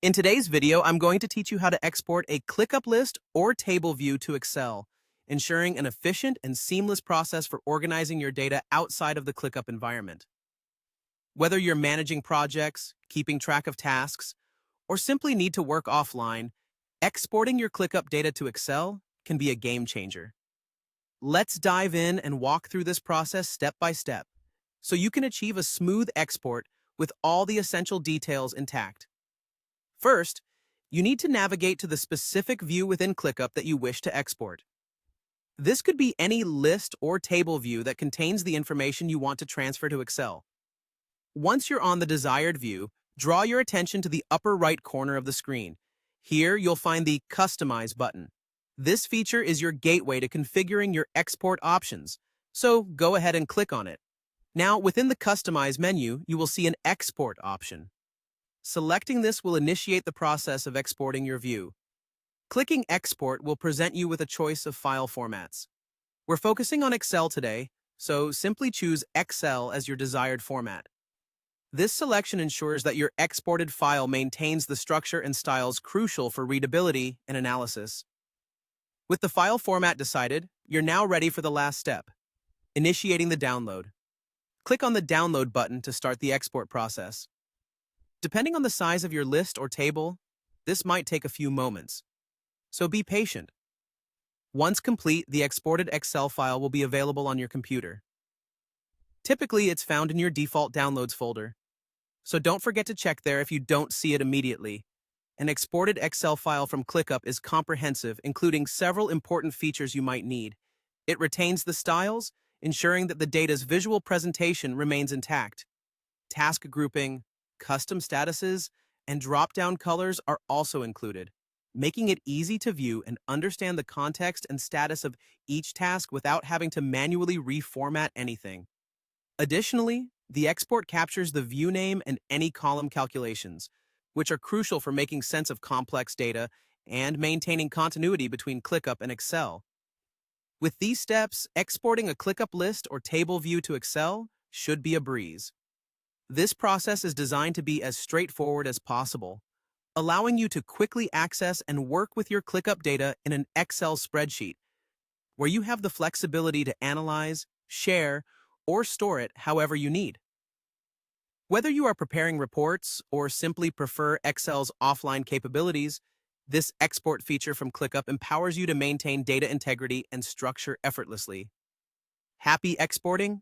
In today's video, I'm going to teach you how to export a ClickUp list or table view to Excel, ensuring an efficient and seamless process for organizing your data outside of the ClickUp environment. Whether you're managing projects, keeping track of tasks, or simply need to work offline, exporting your ClickUp data to Excel can be a game changer. Let's dive in and walk through this process step by step, so you can achieve a smooth export with all the essential details intact. First, you need to navigate to the specific view within ClickUp that you wish to export. This could be any list or table view that contains the information you want to transfer to Excel. Once you're on the desired view, draw your attention to the upper right corner of the screen. Here, you'll find the Customize button. This feature is your gateway to configuring your export options, so go ahead and click on it. Now, within the Customize menu, you will see an Export option. Selecting this will initiate the process of exporting your view. Clicking Export will present you with a choice of file formats. We're focusing on Excel today, so simply choose Excel as your desired format. This selection ensures that your exported file maintains the structure and styles crucial for readability and analysis. With the file format decided, you're now ready for the last step, initiating the download. Click on the Download button to start the export process. Depending on the size of your list or table, this might take a few moments, so be patient. Once complete, the exported Excel file will be available on your computer. Typically, it's found in your default Downloads folder, so don't forget to check there if you don't see it immediately. An exported Excel file from ClickUp is comprehensive, including several important features you might need. It retains the styles, ensuring that the data's visual presentation remains intact. Task grouping, custom statuses, and drop-down colors are also included, making it easy to view and understand the context and status of each task without having to manually reformat anything. Additionally, the export captures the view name and any column calculations, which are crucial for making sense of complex data and maintaining continuity between ClickUp and Excel. With these steps, exporting a ClickUp list or table view to Excel should be a breeze. This process is designed to be as straightforward as possible, allowing you to quickly access and work with your ClickUp data in an Excel spreadsheet, where you have the flexibility to analyze, share, or store it however you need. Whether you are preparing reports or simply prefer Excel's offline capabilities, this export feature from ClickUp empowers you to maintain data integrity and structure effortlessly. Happy exporting?